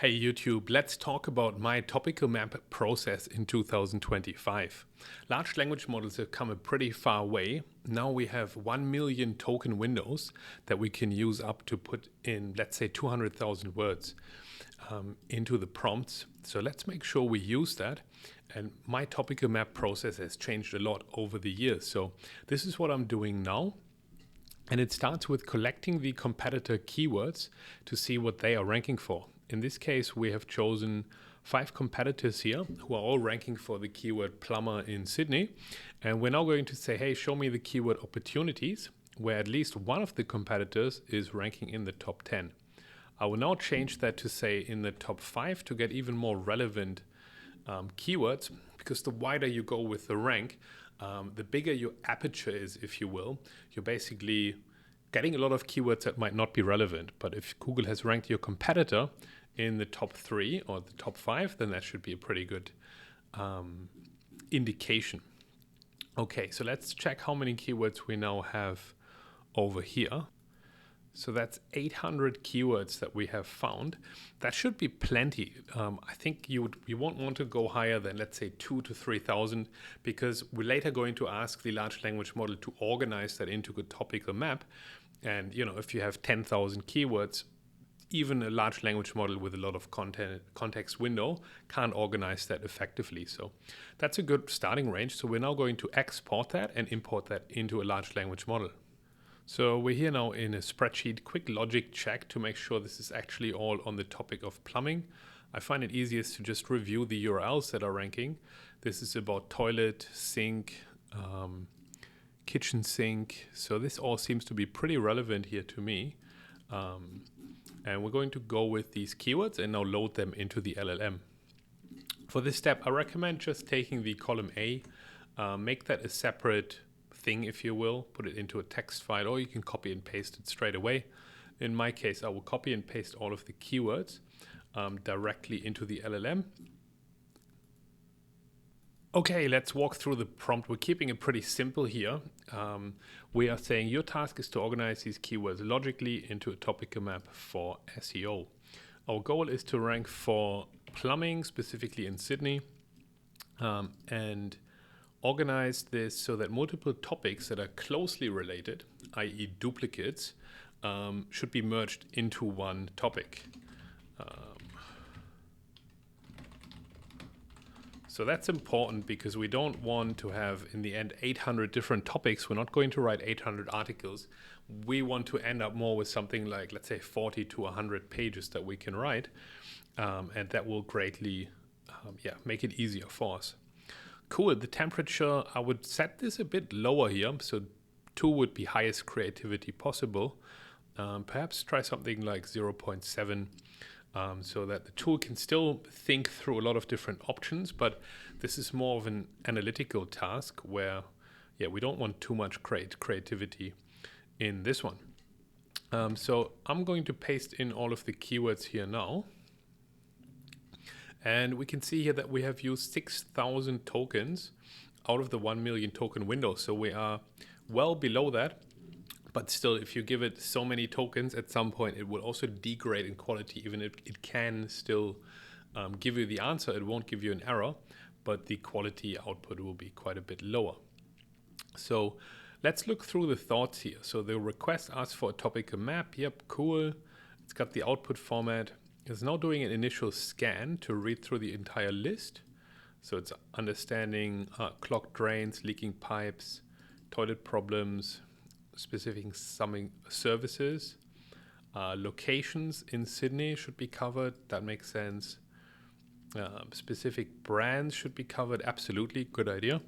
Hey YouTube, let's talk about my topical map process in 2025. Large language models have come a pretty far way. Now we have 1 million token windows that we can use up to put in, let's say, 200,000 words into the prompts. So let's make sure we use that. And my topical map process has changed a lot over the years. So this is what I'm doing now. And it starts with collecting the competitor keywords to see what they are ranking for. In this case, we have chosen 5 competitors here who are all ranking for the keyword plumber in Sydney. And we're now going to say, hey, show me the keyword opportunities, where at least one of the competitors is ranking in the top 10. I will now change that to say in the top 5 to get even more relevant keywords, because the wider you go with the rank, the bigger your aperture is, if you will. You're basically getting a lot of keywords that might not be relevant. But if Google has ranked your competitor in the top 3 or the top 5, then that should be a pretty good indication. Okay, so let's check how many keywords we now have over here. So that's 800 keywords that we have found. That should be plenty. I think you won't want to go higher than, let's say, 2,000 to 3,000, because we're later going to ask the large language model to organize that into a topical map. And if you have 10,000 keywords, even a large language model with a lot of context window can't organize that effectively. So that's a good starting range. So we're now going to export that and import that into a large language model. So we're here now in a spreadsheet quick logic check to make sure this is actually all on the topic of plumbing. I find it easiest to just review the URLs that are ranking. This is about toilet, sink, kitchen sink. So this all seems to be pretty relevant here to me. And we're going to go with these keywords and now load them into the LLM. For this step, I recommend just taking the column A, make that a separate thing, if you will, put it into a text file, or you can copy and paste it straight away. In my case, I will copy and paste all of the keywords directly into the LLM. Okay, let's walk through the prompt. We're keeping it pretty simple here. We are saying your task is to organize these keywords logically into a topical map for SEO. Our goal is to rank for plumbing, specifically in Sydney, and organize this so that multiple topics that are closely related, i.e. duplicates, should be merged into one topic. So that's important because we don't want to have, in the end, 800 different topics. We're not going to write 800 articles. We want to end up more with something like, let's say, 40 to 100 pages that we can write. And that will greatly make it easier for us. Cool. The temperature, I would set this a bit lower here. So 2 would be highest creativity possible. Perhaps try something like 0.7. So that the tool can still think through a lot of different options, but this is more of an analytical task where, we don't want too much creativity in this one. So I'm going to paste in all of the keywords here now. And we can see here that we have used 6,000 tokens out of the 1 million token window. So we are well below that. But still, if you give it so many tokens, at some point it will also degrade in quality. Even if it can still give you the answer, it won't give you an error, but the quality output will be quite a bit lower. So let's look through the thoughts here. So the request asks for a topical map. Yep, cool. It's got the output format. It's now doing an initial scan to read through the entire list. So it's understanding clogged drains, leaking pipes, toilet problems, specific summing services, locations in Sydney should be covered. That makes sense. Specific brands should be covered. Absolutely, good idea.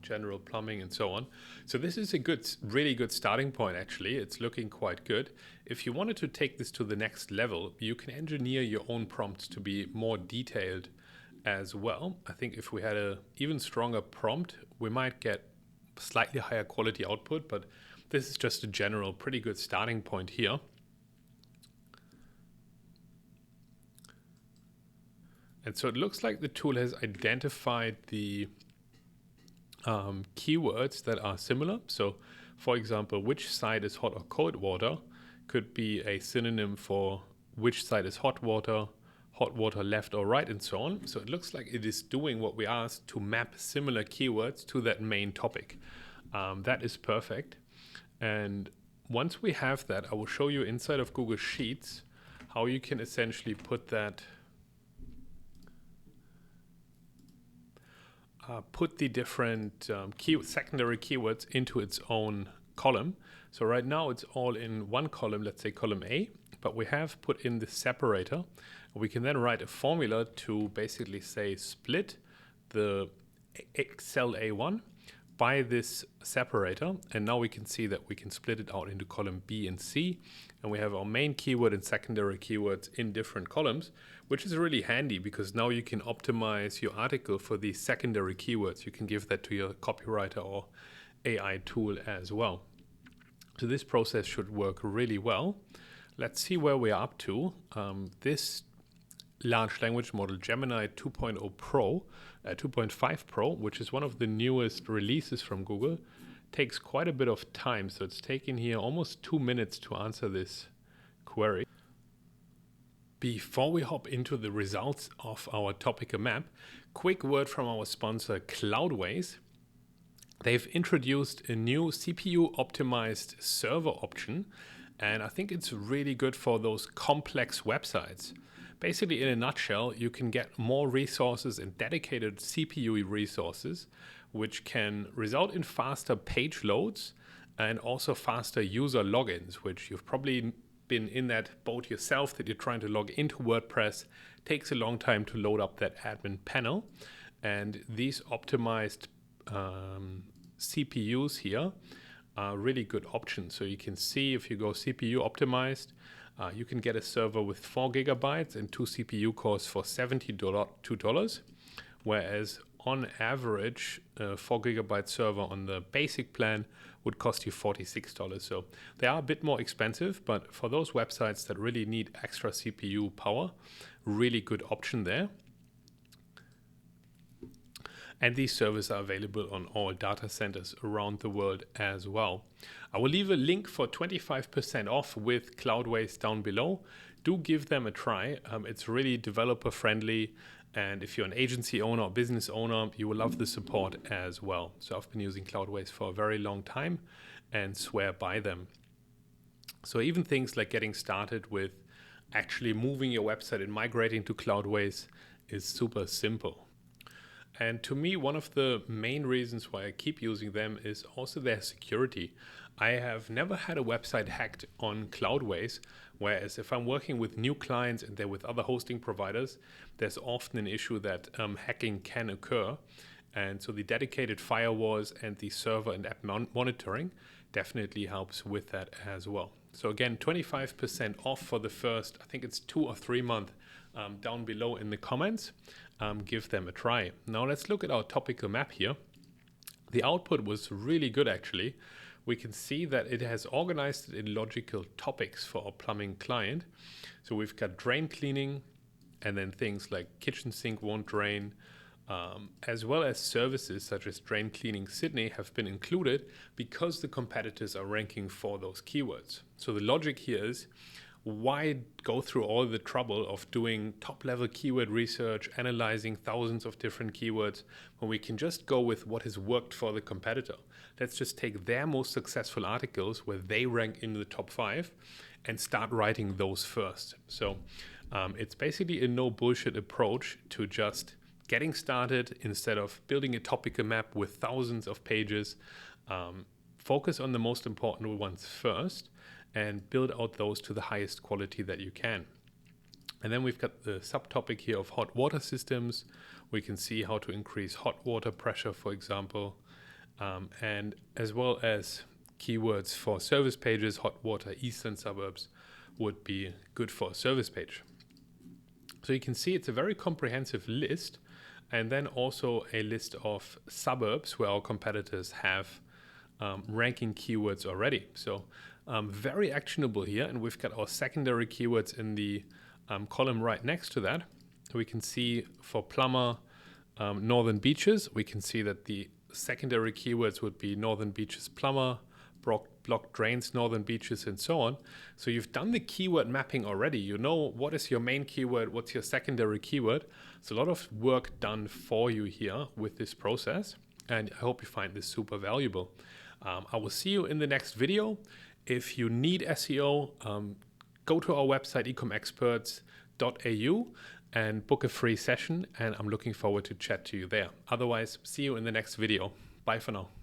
General plumbing and so on. So this is a really good starting point. Actually, it's looking quite good. If you wanted to take this to the next level, you can engineer your own prompts to be more detailed as well. I think if we had an even stronger prompt, we might get slightly higher quality output, but this is just a general pretty good starting point here. And so it looks like the tool has identified the keywords that are similar. So for example, which side is hot or cold water could be a synonym for which side is hot water left or right, and so on. So it looks like it is doing what we asked to map similar keywords to that main topic. That is perfect. And once we have that, I will show you inside of Google Sheets how you can essentially put that, put the different secondary keywords into its own column. So right now it's all in one column, let's say column A, but we have put in the separator. We can then write a formula to basically say split the cell A1 by this separator, and now we can see that we can split it out into column B and C, and we have our main keyword and secondary keywords in different columns, which is really handy because now you can optimize your article for these secondary keywords. You can give that to your copywriter or AI tool as well. So this process should work really well. Let's see where we are up to. This large language model, Gemini 2.0 Pro, 2.5 Pro, which is one of the newest releases from Google, takes quite a bit of time. So it's taken here almost 2 minutes to answer this query. Before we hop into the results of our topical map, quick word from our sponsor Cloudways. They've introduced a new CPU optimized server option, and I think it's really good for those complex websites. Basically, in a nutshell, you can get more resources and dedicated CPU resources, which can result in faster page loads and also faster user logins, which you've probably been in that boat yourself, that you're trying to log into WordPress. It takes a long time to load up that admin panel. And these optimized CPUs here are really good options. So you can see if you go CPU optimized, you can get a server with 4 gigabytes and 2 CPU cores for $72, whereas on average, a 4 gigabyte server on the basic plan would cost you $46. So they are a bit more expensive, but for those websites that really need extra CPU power, really good option there. And these servers are available on all data centers around the world as well. I will leave a link for 25% off with Cloudways down below. Do give them a try. It's really developer friendly. And if you're an agency owner or business owner, you will love the support as well. So I've been using Cloudways for a very long time and swear by them. So even things like getting started with actually moving your website and migrating to Cloudways is super simple. And to me, one of the main reasons why I keep using them is also their security. I have never had a website hacked on Cloudways, whereas if I'm working with new clients and they're with other hosting providers, there's often an issue that hacking can occur. And so the dedicated firewalls and the server and app monitoring definitely helps with that as well. So again, 25% off for the first, I think it's 2 or 3 months down below in the comments. Give them a try. Now let's look at our topical map here. The output was really good actually. We can see that it has organized it in logical topics for our plumbing client. So we've got drain cleaning, and then things like kitchen sink won't drain, as well as services such as Drain Cleaning Sydney have been included because the competitors are ranking for those keywords. So the logic here is, why go through all the trouble of doing top-level keyword research, analyzing thousands of different keywords, when we can just go with what has worked for the competitor? Let's just take their most successful articles where they rank in the top 5 and start writing those first. So it's basically a no bullshit approach to just getting started instead of building a topical map with thousands of pages. Focus on the most important ones first and build out those to the highest quality that you can. And then we've got the subtopic here of hot water systems. We can see how to increase hot water pressure, for example, and as well as keywords for service pages. Hot water eastern suburbs would be good for a service page. So you can see it's a very comprehensive list, and then also a list of suburbs where our competitors have ranking keywords already. So very actionable here, and we've got our secondary keywords in the column right next to that. We can see for plumber, northern beaches, we can see that the secondary keywords would be northern beaches plumber, blocked drains, northern beaches, and so on. So you've done the keyword mapping already. You know what is your main keyword, what's your secondary keyword. It's a lot of work done for you here with this process, and I hope you find this super valuable. I will see you in the next video. If you need SEO, go to our website ecomexperts.au and book a free session, and I'm looking forward to chat to you there. Otherwise, see you in the next video. Bye for now.